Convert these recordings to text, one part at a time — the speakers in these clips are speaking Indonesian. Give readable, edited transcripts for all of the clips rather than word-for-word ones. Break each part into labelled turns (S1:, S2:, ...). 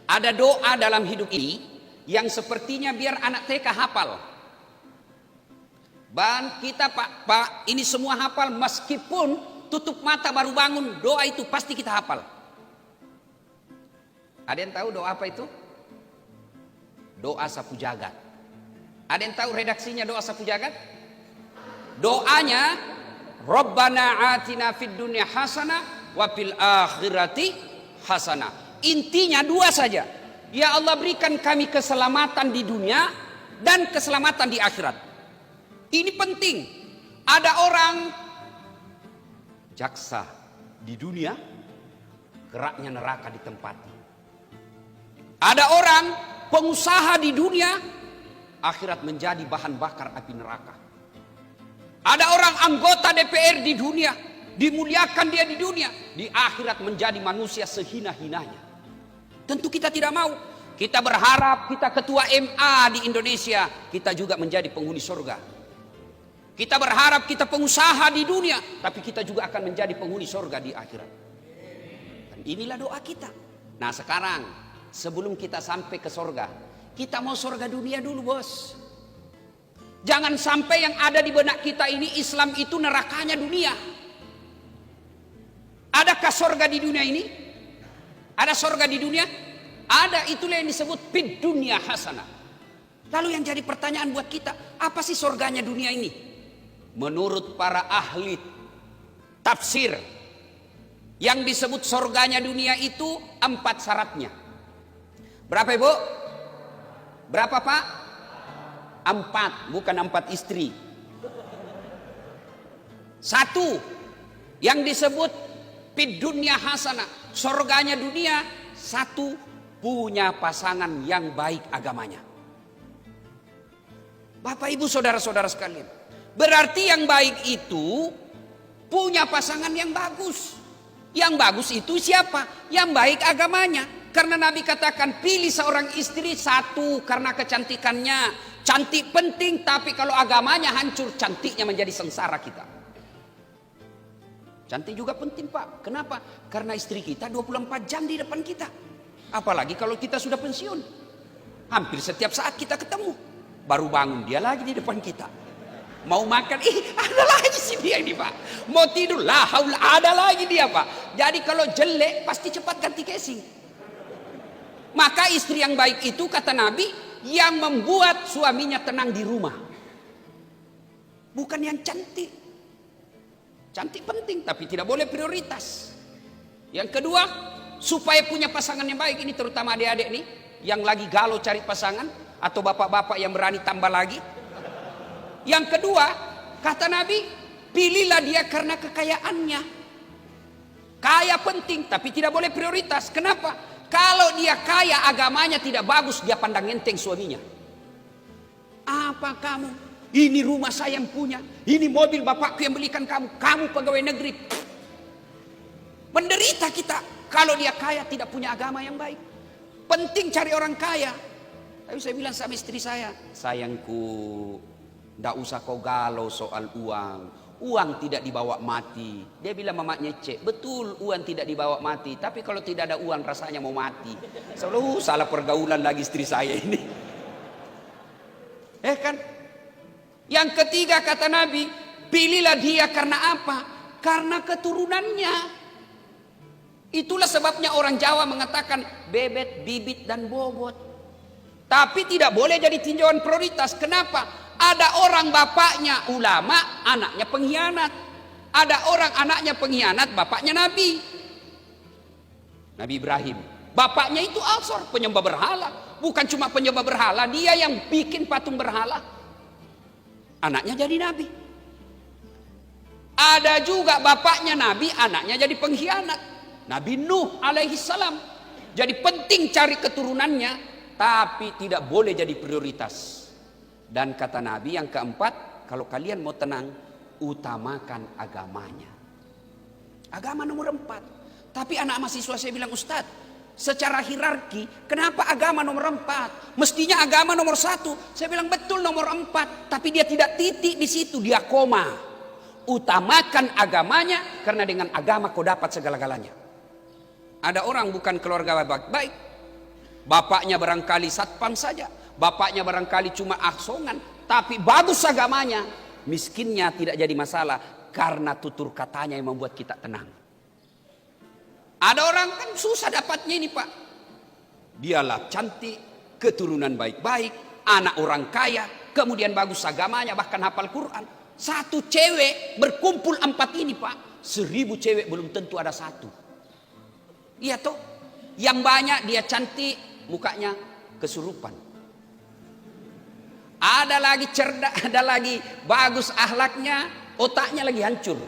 S1: Ada doa dalam hidup ini yang sepertinya biar anak TK hafal. Dan kita Pak, ini semua hafal meskipun tutup mata baru bangun, doa itu pasti kita hafal. Ada yang tahu doa apa itu? Doa sapu jagat. Ada yang tahu redaksinya doa sapu jagat? Doanya, Rabbana atina fid dunya hasanah wa fil akhirati hasanah. Intinya dua saja. Ya Allah, berikan kami keselamatan di dunia dan keselamatan di akhirat. Ini penting. Ada orang jaksa di dunia, geraknya neraka ditempati. Ada orang pengusaha di dunia, akhirat menjadi bahan bakar api neraka. Ada orang anggota DPR di dunia, dimuliakan dia di dunia, di akhirat menjadi manusia sehina-hinanya. Tentu kita tidak mau. Kita berharap kita ketua MA di Indonesia, kita juga menjadi penghuni surga. Kita berharap kita pengusaha di dunia, tapi kita juga akan menjadi penghuni surga di akhirat. Dan inilah doa kita. Nah sekarang, sebelum kita sampai ke surga, kita mau surga dunia dulu bos. Jangan sampai yang ada di benak kita ini Islam itu nerakanya dunia. Adakah surga di dunia ini? Ada surga di dunia? Ada, itulah yang disebut fid dunya hasanah. Lalu yang jadi pertanyaan buat kita, apa sih surganya dunia ini? Menurut para ahli tafsir, yang disebut surganya dunia itu 4 syaratnya. Berapa ibu? Berapa pak? 4, bukan 4 istri. 1, yang disebut fid dunya hasanah, surganya dunia. 1, punya pasangan yang baik agamanya. Bapak ibu saudara-saudara sekalian, berarti yang baik itu punya pasangan yang bagus. Yang bagus itu siapa? Yang baik agamanya. Karena Nabi katakan pilih seorang istri 1 karena kecantikannya. Cantik penting, tapi kalau agamanya hancur, cantiknya menjadi sengsara kita. Cantik juga penting pak. Kenapa? Karena istri kita 24 jam di depan kita. Apalagi kalau kita sudah pensiun. Hampir setiap saat kita ketemu. Baru bangun dia lagi di depan kita. Mau makan, ada lagi sih dia ini pak. Mau tidur, lah haula, ada lagi dia pak. Jadi kalau jelek pasti cepat ganti casing. Maka istri yang baik itu kata Nabi, yang membuat suaminya tenang di rumah. Bukan yang cantik. Cantik penting tapi tidak boleh prioritas. Yang kedua, supaya punya pasangan yang baik, ini terutama adik-adik nih yang lagi galau cari pasangan, atau bapak-bapak yang berani tambah lagi. Yang kedua, kata Nabi, pilihlah dia karena kekayaannya. Kaya penting tapi tidak boleh prioritas. Kenapa? Kalau dia kaya, agamanya tidak bagus, dia pandang enteng suaminya. Apa kamu? Ini rumah saya yang punya, ini mobil bapakku yang belikan kamu, kamu pegawai negeri. Menderita kita kalau dia kaya tidak punya agama yang baik. Penting cari orang kaya. Tapi saya bilang sama istri saya, sayangku, ndak usah kau galau soal uang. Uang tidak dibawa mati. Dia bilang mamanya cek, betul uang tidak dibawa mati. Tapi kalau tidak ada uang rasanya mau mati. Selalu salah pergaulan lagi istri saya ini. Kan? Yang ketiga kata Nabi, pilihlah dia karena apa? Karena keturunannya. Itulah sebabnya orang Jawa mengatakan bebet, bibit, dan bobot. Tapi tidak boleh jadi tinjauan prioritas. Kenapa? Ada orang bapaknya ulama, anaknya pengkhianat. Ada orang anaknya pengkhianat, bapaknya Nabi. Nabi Ibrahim. Bapaknya itu Azor, penyembah berhala. Bukan cuma penyembah berhala, dia yang bikin patung berhala. Anaknya jadi Nabi. Ada juga bapaknya Nabi, anaknya jadi pengkhianat. Nabi Nuh alaihi salam. Jadi penting cari keturunannya, tapi tidak boleh jadi prioritas. Dan kata Nabi yang keempat, kalau kalian mau tenang, utamakan agamanya. Agama nomor 4. Tapi anak mahasiswa saya bilang, Ustadz, secara hierarki, kenapa agama nomor 4? Mestinya agama nomor 1. Saya bilang betul nomor 4, tapi dia tidak titik di situ, dia koma. Utamakan agamanya, karena dengan agama kau dapat segala-galanya. Ada orang bukan keluarga baik, Bapaknya barangkali satpam saja, bapaknya barangkali cuma asongan, tapi bagus agamanya. Miskinnya tidak jadi masalah karena tutur katanya yang membuat kita tenang. Ada orang kan susah dapatnya ini Pak. Dialah cantik, keturunan baik-baik, anak orang kaya, kemudian bagus agamanya, bahkan hafal Quran. Satu cewek berkumpul 4 ini Pak, 1000 cewek belum tentu ada satu. Iya toh, yang banyak dia cantik, mukanya kesurupan. Ada lagi cerdas, ada lagi bagus akhlaknya, otaknya lagi hancur.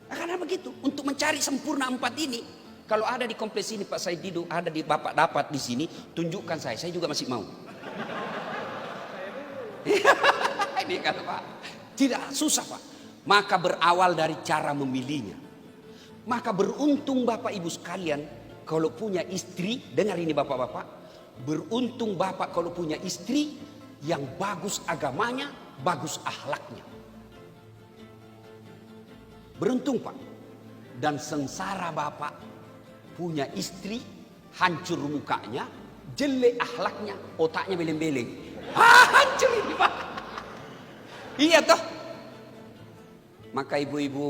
S1: Karena begitu, untuk mencari sempurna 4 ini, kalau ada di kompleks ini Pak Said Didu, ada di Bapak dapat di sini, tunjukkan saya juga masih mau. Ini kata Pak, tidak susah Pak. Maka berawal dari cara memilihnya. Maka beruntung Bapak Ibu sekalian kalau punya istri, dengar ini Bapak-bapak, beruntung Bapak kalau punya istri yang bagus agamanya, bagus akhlaknya. Beruntung Pak. Dan sengsara Bapak punya istri hancur mukanya, jelek akhlaknya, otaknya beleng-beleng. Hancur ini Pak. Iya toh. Maka ibu-ibu,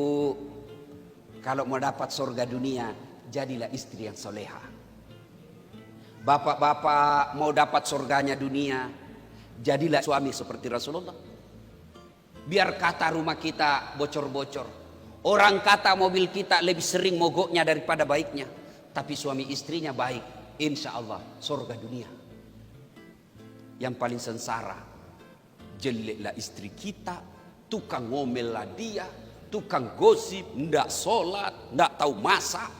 S1: kalau mau dapat surga dunia, jadilah istri yang soleha. Bapak-bapak mau dapat surganya dunia, jadilah suami seperti Rasulullah. Biar kata rumah kita bocor-bocor, orang kata mobil kita lebih sering mogoknya daripada baiknya, tapi suami istrinya baik, insya Allah surga dunia. Yang paling sengsara, jeleklah istri kita, tukang ngomel lah dia, tukang gosip, ndak sholat, ndak tahu masak.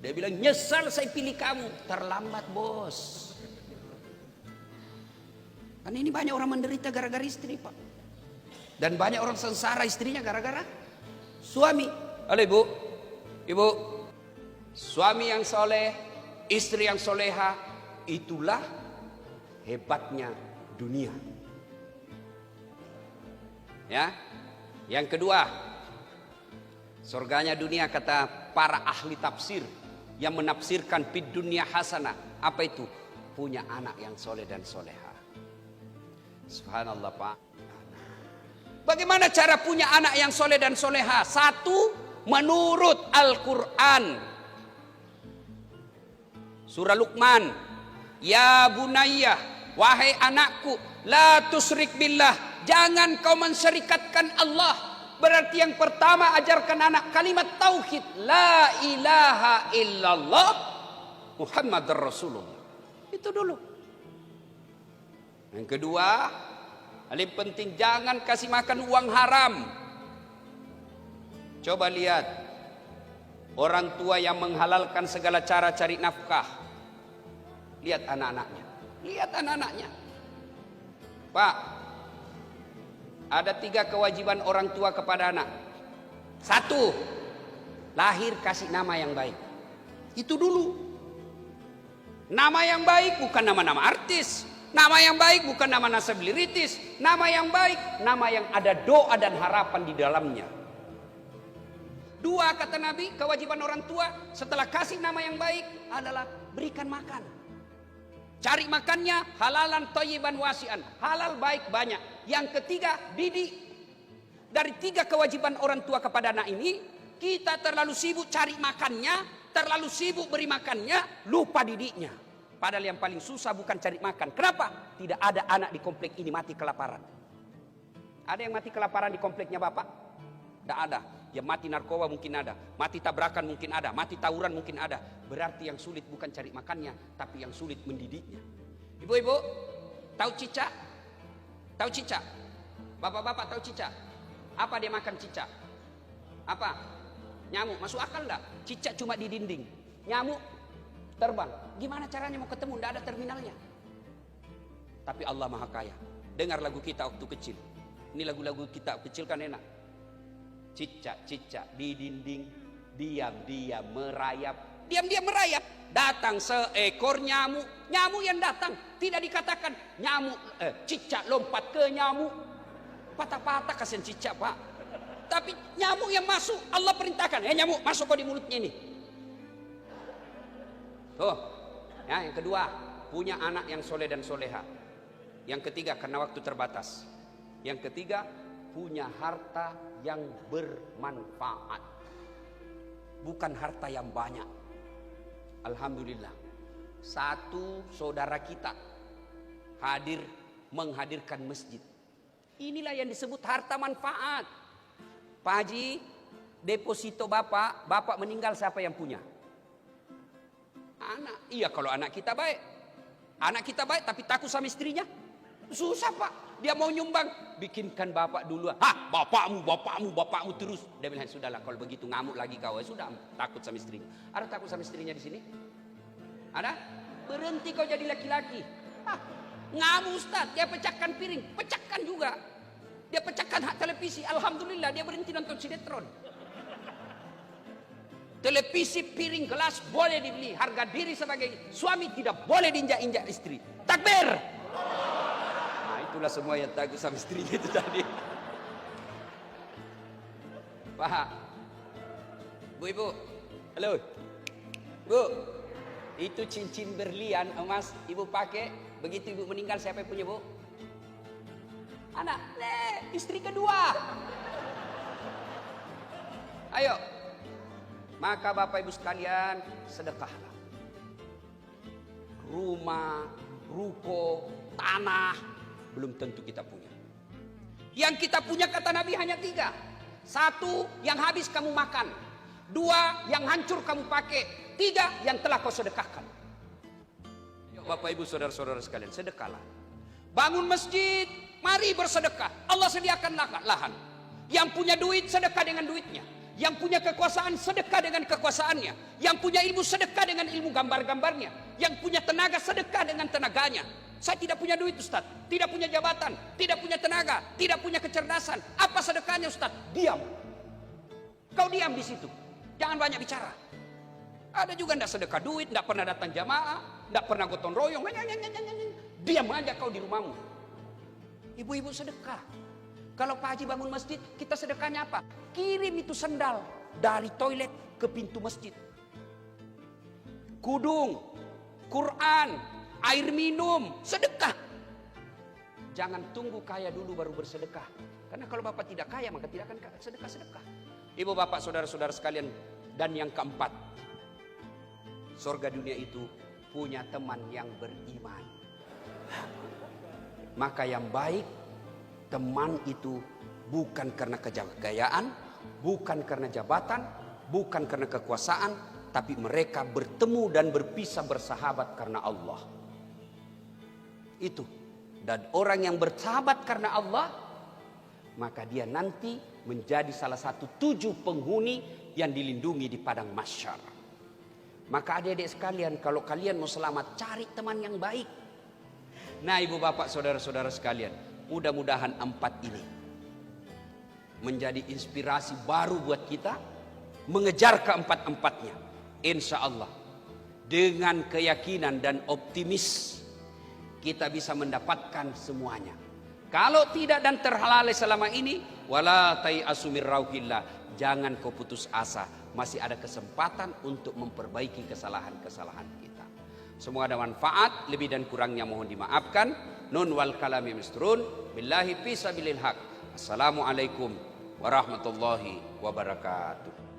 S1: Dia bilang nyesal saya pilih kamu. Terlambat bos. Karena ini banyak orang menderita gara-gara istri Pak. Dan banyak orang sengsara istrinya gara-gara suami. Halo ibu, ibu, suami yang soleh, istri yang soleha, itulah hebatnya dunia. Ya, yang kedua, surganya dunia kata para ahli tafsir yang menafsirkan fid dunia hasanah. Apa itu? Punya anak yang soleh dan soleha. Subhanallah Pak. Bagaimana cara punya anak yang soleh dan soleha? Satu, menurut Al-Quran. Surah Luqman. Ya bunayya, wahai anakku, la tusrik billah. Jangan kau mensyirikatkan Allah. Berarti yang pertama ajarkan anak kalimat tauhid. La ilaha illallah Muhammad Rasulullah. Itu dulu. Yang kedua, paling penting jangan kasih makan uang haram. Coba lihat orang tua yang menghalalkan segala cara cari nafkah. Lihat anak-anaknya. Lihat anak-anaknya. Pak, ada 3 kewajiban orang tua kepada anak. 1, lahir kasih nama yang baik. Itu dulu. Nama yang baik bukan nama-nama artis. Nama yang baik bukan nama nasabilitis. Nama yang baik, nama yang ada doa dan harapan di dalamnya. 2, kata Nabi, kewajiban orang tua setelah kasih nama yang baik adalah berikan makan. Cari makannya halalan thayyiban wasi'an. Halal baik banyak. Yang ketiga, didik. Dari 3 kewajiban orang tua kepada anak ini, kita terlalu sibuk cari makannya, terlalu sibuk beri makannya, lupa didiknya. Padahal yang paling susah bukan cari makan. Kenapa? Tidak ada anak di komplek ini mati kelaparan. Ada yang mati kelaparan di kompleknya Bapak? Tidak ada. Yang mati narkoba mungkin ada, mati tabrakan mungkin ada, mati tawuran mungkin ada. Berarti yang sulit bukan cari makannya, tapi yang sulit mendidiknya. Ibu-ibu, tahu cicak? Tahu cicak? Bapak-bapak tahu cicak? Apa dia makan cicak? Apa? Nyamuk. Masuk akal enggak? Cicak cuma di dinding, nyamuk terbang. Gimana caranya mau ketemu? Enggak ada terminalnya. Tapi Allah Maha Kaya. Dengar lagu kita waktu kecil. Ini lagu-lagu kita kecil kan enak. Cicak-cicak di dinding, diam-diam merayap. Diam-diam merayap. Datang seekor nyamuk. Nyamuk yang datang. Tidak dikatakan nyamuk, cicak lompat ke nyamuk. Patah-patah kasihan cicak Pak. Tapi nyamuk yang masuk, Allah perintahkan. Nyamuk masuk kau di mulutnya ini. Tuh. Ya, yang kedua, punya anak yang soleh dan soleha. Yang ketiga, karena waktu terbatas. Yang ketiga, punya harta yang bermanfaat. Bukan harta yang banyak. Alhamdulillah. Satu saudara kita hadir menghadirkan masjid. Inilah yang disebut harta manfaat. Pak Haji, deposito bapak meninggal siapa yang punya? Anak. Iya, kalau anak kita baik. Anak kita baik tapi takut sama istrinya. Susah Pak. Dia mau nyumbang. Bikinkan bapak dulu. Hah, bapakmu terus. Dia bilang, sudahlah kalau begitu ngamuk lagi kau. Sudah, takut sama istrinya. Ada takut sama istrinya di sini? Ada? Berhenti kau jadi laki-laki. Hah, ngamuk Ustaz. Dia pecahkan piring. Pecahkan juga. Dia pecahkan hak televisi. Alhamdulillah dia berhenti nonton sinetron. Televisi, piring, gelas boleh dibeli. Harga diri sebagai suami tidak boleh diinjak-injak istri. Takbir. Nah, itulah semua yang takut sama istrinya itu tadi. Pak, Bu, Ibu, halo, Bu, itu cincin berlian emas Ibu pakai. Begitu Ibu meninggal siapa yang punya, Bu? Anak, istri kedua. Ayo. Maka Bapak Ibu sekalian, sedekahlah. Rumah, ruko, tanah, belum tentu kita punya. Yang kita punya kata Nabi hanya 3. 1, yang habis kamu makan. 2, yang hancur kamu pakai. 3, yang telah kau sedekahkan. Bapak Ibu saudara-saudara sekalian, sedekahlah. Bangun masjid, mari bersedekah. Allah sediakan lahan. Yang punya duit, sedekah dengan duitnya. Yang punya kekuasaan, sedekah dengan kekuasaannya. Yang punya ilmu, sedekah dengan ilmu gambar-gambarnya. Yang punya tenaga, sedekah dengan tenaganya. Saya tidak punya duit Ustaz, tidak punya jabatan, tidak punya tenaga, tidak punya kecerdasan. Apa sedekahnya Ustaz? Diam. Kau diam di situ. Jangan banyak bicara. Ada juga tidak sedekah duit, tidak pernah datang jamaah, tidak pernah gotong royong. Diam aja kau di rumahmu. Ibu-ibu sedekah. Kalau Pak Haji bangun masjid, kita sedekahnya apa? Kirim itu sendal dari toilet ke pintu masjid. Kudung, Quran, air minum, sedekah. Jangan tunggu kaya dulu baru bersedekah. Karena kalau Bapak tidak kaya, maka tidak akan sedekah-sedekah. Ibu bapak saudara-saudara sekalian. Dan yang keempat, surga dunia itu punya teman yang beriman. Maka yang baik, teman itu bukan karena kejayaan, bukan karena jabatan, bukan karena kekuasaan, tapi mereka bertemu dan berpisah bersahabat karena Allah. Itu. Dan orang yang bersahabat karena Allah, maka dia nanti menjadi salah satu 7 penghuni yang dilindungi di padang mahsyar. Maka adik-adik sekalian, kalau kalian mau selamat, cari teman yang baik. Nah, ibu bapak saudara-saudara sekalian, mudah-mudahan 4 ini menjadi inspirasi baru buat kita mengejar keempat-empatnya. Insya Allah dengan keyakinan dan optimis kita bisa mendapatkan semuanya. Kalau tidak dan terhalalai selama ini, wala tai'asu mir rauhillah, jangan kau putus asa, masih ada kesempatan untuk memperbaiki kesalahan-kesalahan kita. Semoga ada manfaat, lebih dan kurangnya mohon dimaafkan. Nun wal kalami misturun, billahi fi sabilil haq. Assalamualaikum warahmatullahi wabarakatuh.